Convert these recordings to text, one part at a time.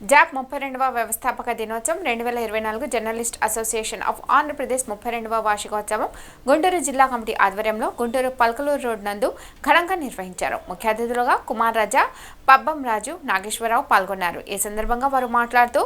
జాప్ 32వ వ్యవస్థాపక దినోత్సవం 2024 journalist association of Andhra Pradesh 32వ వార్షికోత్సవం గుంటూరు జిల్లా కమిటీ ఆధ్వర్యంలో గుంటూరు పల్కలూరు రోడ్ నందు ఘనంగా నిర్వహించారు. ముఖ్య అతిథులుగా కుమార్ రాజా, పబ్బం రాజు, నాగేశ్వరరావు పాల్గొన్నారు. ఈ సందర్భంగా వారు మాట్లాడుతూ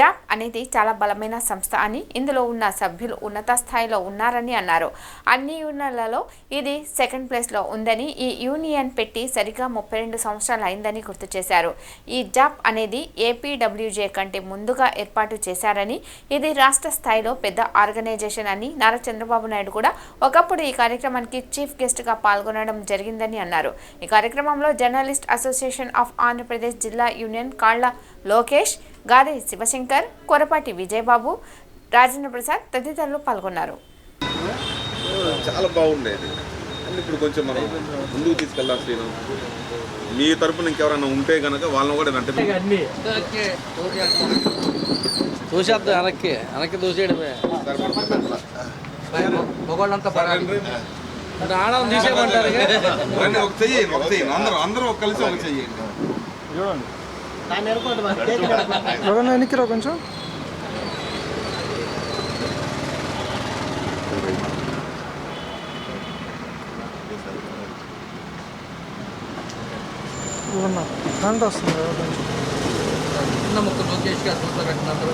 జాప్ అనేది చాలా బలమైన సంస్థ అని, ఇందులో ఉన్న సభ్యులు ఉన్నత స్థాయిలో ఉన్నారని అన్నారు. అన్ని యూనియన్లలో ఇది సెకండ్ ప్లేస్లో ఉందని, ఈ యూనియన్ పెట్టి సరిగ్గా 32 సంవత్సరాలు అయిందని గుర్తు చేశారు. ఈ జాప్ అనేది ఏపీడబ్ల్యూజే కంటే ముందుగా ఏర్పాటు చేశారని, ఇది రాష్ట్ర స్థాయిలో పెద్ద ఆర్గనైజేషన్ అని, నారా చంద్రబాబు నాయుడు కూడా ఒకప్పుడు ఈ కార్యక్రమానికి చీఫ్ గెస్ట్గా పాల్గొనడం జరిగిందని అన్నారు. ఈ కార్యక్రమంలో జర్నలిస్ట్ అసోసియేషన్ ఆఫ్ ఆంధ్రప్రదేశ్ జిల్లా యూనియన్ కాళ్ల లోకేష్, గాది శివశంకర్, కొరపాటి విజయబాబు, రాజేంద్ర ప్రసాద్ తదితరులు పాల్గొన్నారు. చాలా బాగుండేది. ఇప్పుడు కొంచెం మనం ముందుకు తీసుకెళ్దాం. శ్రీను, మీ తరపున ఇంకెవరైనా ఉంటే కనుక వాళ్ళని కూడా చూసేద్దాం. వెనక్కి చూసేయడమే. ఆడడం తీసేయమంటారు. ఒక చెయ్యండి, అందరూ కలిసి ఒక చెయ్యండి. వెనక్కిరా కొంచెం. దాంట్లో వస్తుంది చిన్న ముక్క లోకేష్ గారు పెట్టినందరూ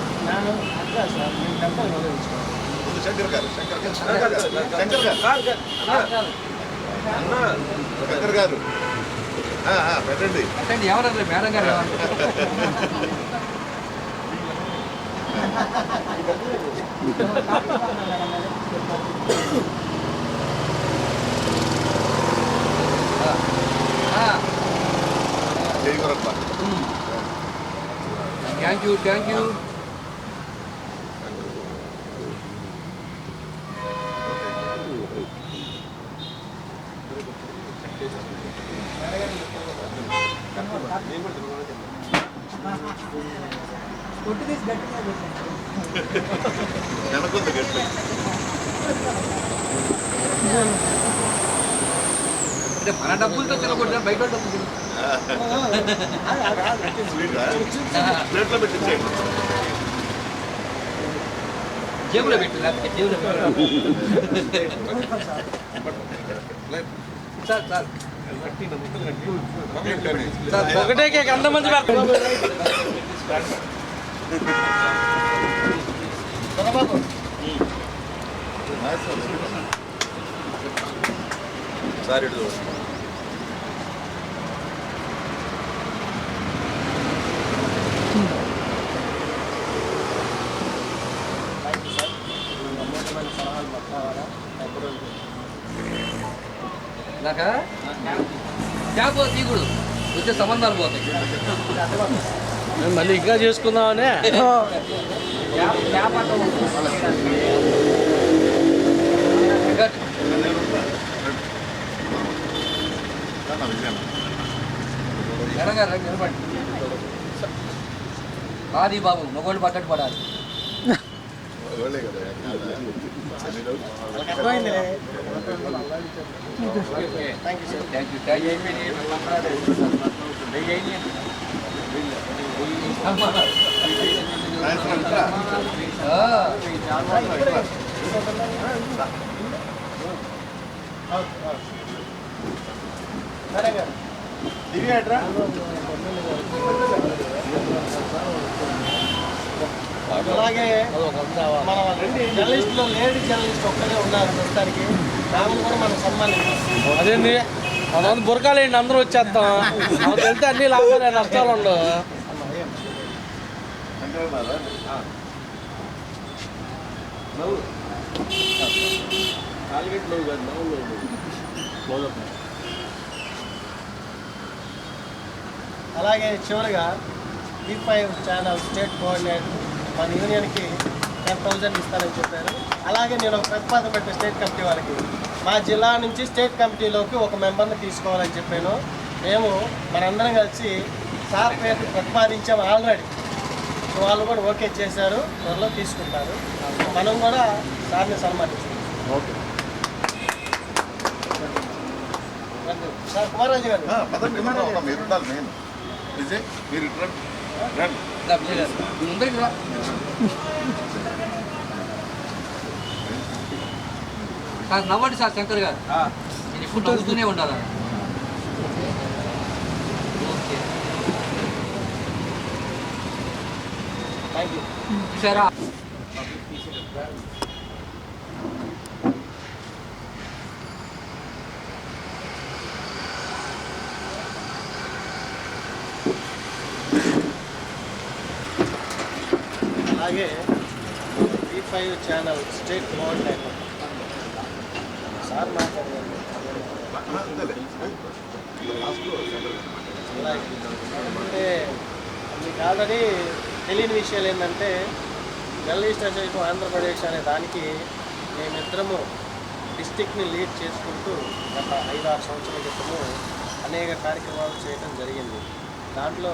శంకర్ గారు పెట్టండి. ఎవరండి మేడం గారు? Thank you. అంటే మన డబ్బులతో తినకూడదు, బయట డబ్బులు జేబులో పెట్టు. ఒకటే కేక్ అంతమంది సార్ నాక క్యాబ్ తీగుడు వచ్చే సంబంధాలు పోతాయి. మళ్ళీ ఇంకా చేసుకుందామనే నిలబడి ఆది బాబు మొగోళ్ళు పట్టట్టు పడాలి. అలాగే మన జర్నలిస్టులో లేడీ జర్నలిస్ట్ ఒక్కరే ఉన్నారు ప్రస్తుతానికి. దాన్ని కూడా మనం సన్మానిస్తాం. అదేంది కొంతమంది బురకాలేండి, అందరూ వచ్చేస్తాం. మనకు వెళ్తే అన్ని లాభాలు నష్టాలు ఉండవు. అలాగే చివరిగా E5 ఛానల్ స్టేట్ కోఆర్డినేటర్ మన యూనియన్కి 10,000 ఇస్తానని చెప్పారు. అలాగే నేను ఒక ప్రతిపాదన పెట్టే స్టేట్ కమిటీ వాళ్ళకి, మా జిల్లా నుంచి స్టేట్ కమిటీలోకి ఒక మెంబర్ని తీసుకోవాలని చెప్పాను. మేము మనందరం కలిసి సార్ పేరు ప్రతిపాదించాము ఆల్రెడీ. వాళ్ళు కూడా ఓకే చేశారు, త్వరలో తీసుకుంటారు. మనం కూడా సార్ని సన్మానిస్తాం. Okay sir. కుమార్ రాజు గారు మీరు ఉండాలి. నేను విజయ్, మీరు రండి. ముందరికి రా. సార్ నవ్వండి సార్ శంకర్ గారు, నేను ఇప్పుడు నవ్వుతూనే ఉండాలి. Okay thank you. చూసారా? అలాగే V5 channel state coordinator sir మాట్లాడారు. అలాగే అంటే మీకు ఆల్రెడీ తెలియని విషయాలు ఏంటంటే జర్నలిస్ట్ అసోసియేషన్ ఆంధ్రప్రదేశ్ అనే దానికి మేమిద్దరము డిస్టిక్ని లీడ్ చేసుకుంటూ గత 5-6 సంవత్సరాల క్రితము అనేక కార్యక్రమాలు చేయడం జరిగింది. దాంట్లో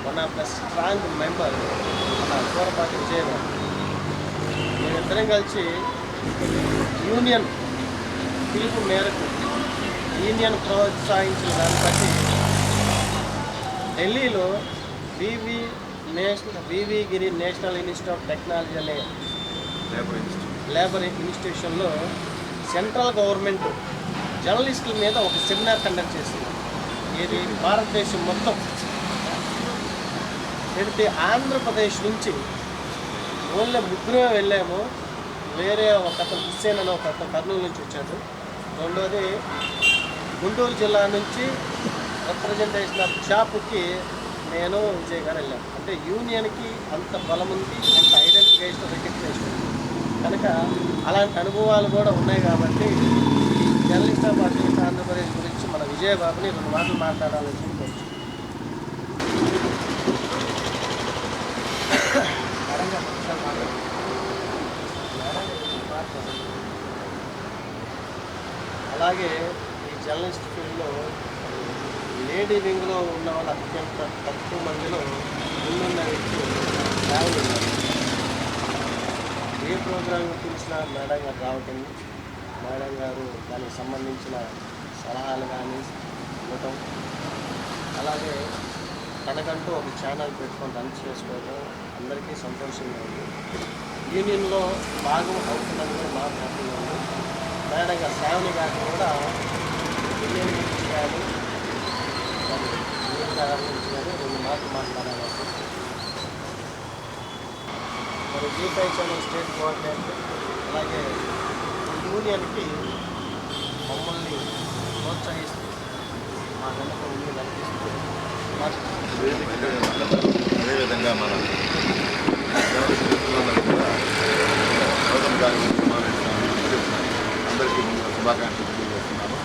one of the strong member మన కూరపాటి విజయవాడ. మేమిద్దరం కలిసి యూనియన్ పిలుపు మేరకు యూనియన్ ప్రోత్సహించిన దాన్ని బట్టి ఢిల్లీలో వివి గిరి నేషనల్ ఇన్స్టిట్యూట్ ఆఫ్ టెక్నాలజీ అనే లేబర్ ఇన్స్టిట్యూషన్లో సెంట్రల్ గవర్నమెంట్ జర్నలిస్టుల మీద ఒక సెమినార్ కండక్ట్ చేసింది. ఇది భారతదేశం మొత్తం పెడితే ఆంధ్రప్రదేశ్ నుంచి ఓన్లీ ముగ్గురే వెళ్ళాము. వేరే ఒక అతను హుస్సేన్ అని ఒక అతను కర్నూలు నుంచి వచ్చాడు. రెండోది గుంటూరు జిల్లా నుంచి రిప్రజెంటేషన్ ఆఫ్ షాపుకి నేను విజయ్ గారు వెళ్ళాను. అంటే యూనియన్కి అంత బలం ఉంది, అంత ఐడెంటిఫికేషన్ రికగ్నేషన్ కనుక అలాంటి అనుభవాలు కూడా ఉన్నాయి. కాబట్టి జర్నలిస్ట్ ఆఫ్ ఆంధ్రప్రదేశ్ గురించి మన విజయబాబుని 2 మాటలు మాట్లాడాలని అనుకుంటున్నాను. అలాగే ఈ జర్నలిస్ట్ ఫీల్డ్లో లేడీ వింగ్లో ఉన్న వాళ్ళు అత్యంత తక్కువ మందిలో ముందున్న వ్యక్తులు ట్రావెల్ ఉన్నారు. ఏ ప్రోగ్రామ్ పిలిచినా మేడం గారు రావటం, మేడం గారు దానికి సంబంధించిన సలహాలు కానీ ఇవ్వటం, అలాగే తనకంటూ ఒక ఛానల్ పెట్టుకొని రన్ చేసుకోవడం అందరికీ సంతోషంగా ఉంది. యూనియన్లో భాగం అవుతుందని కూడా మాకు హ్యాపీగా ఉంది. మేడం గారు శ్రావణి గారిని కూడా యూనియన్ గురించి కానీ యూనియన్ గారి గురించి కానీ 2 మాటలు మాట్లాడాలి. మరి V5 ఛానల్ స్టేట్ కోఆర్డినేటర్ అలాగే యూనియన్కి మమ్మల్ని ప్రోత్సహిస్తూ మా వెనక ఉండి నడిపిస్తూ అదేవిధంగా మన గౌతమ్ గారి సమావేశాన్ని అందరికీ ముందుగా శుభాకాంక్షలు తెలియజేస్తున్నాను.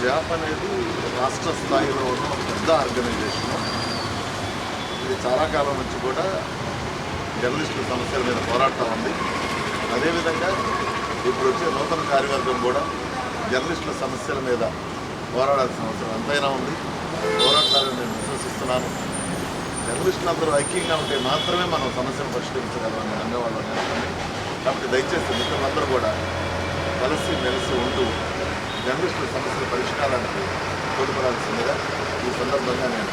జాప్ అనేది రాష్ట్ర స్థాయిలో ఉన్న ఒక పెద్ద ఆర్గనైజేషను. ఇది చాలా కాలం నుంచి కూడా జర్నలిస్టుల సమస్యల మీద పోరాడుతూ ఉంది. అదేవిధంగా ఇప్పుడు వచ్చే నూతన కార్యవర్గం కూడా జర్నలిస్టుల సమస్యల మీద పోరాడాల్సిన అవసరం ఎంతైనా ఉంది. పోరాడతారని నేను విశ్వసిస్తున్నాను. జర్నలిస్టులు అందరూ ఐక్యంగా ఉంటే మాత్రమే మనం సమస్యను పరిష్కరించగలమని అనేవాళ్ళు నేర్చుకోండి. కాబట్టి దయచేసి మిత్రులందరూ కూడా కలిసి మెలిసి ఉంటూ జర్నలిస్టుల సమస్యల పరిష్కారానికి తోడ్పడాల్సిందిగా ఈ సందర్భంగా నేను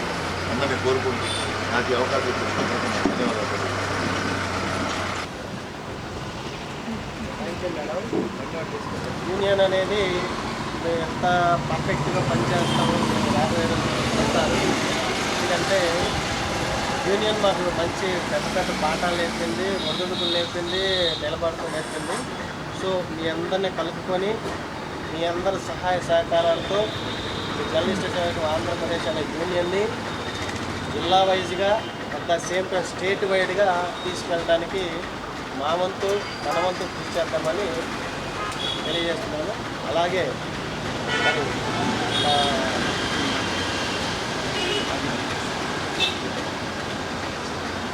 అందరినీ కోరుకుంటూ నాకు ఈ అవకాశం ఇచ్చినందుకు ధన్యవాదాలు. యూనియన్ అనేది ఎంత పర్ఫెక్ట్గా పనిచేస్తామో చెప్తారు. ఎందుకంటే యూనియన్ మాకు మంచి పెద్ద పెద్ద పాఠాలు నేర్పింది, ఒడిదుడుకులు నేర్పింది, నిలబడటం నేర్పింది. సో మీ అందరినీ కలుపుకొని మీ అందరి సహాయ సహకారాలతో జర్నలిస్ట్ అసోసియేషన్ ఆంధ్రప్రదేశ్ అనే యూనియన్ని జిల్లా వైజ్గా at the same time state వైడ్గా తీసుకెళ్ళడానికి మా వంతు మన వంతు కృషి చేద్దామని తెలియజేస్తున్నాను. అలాగే మరి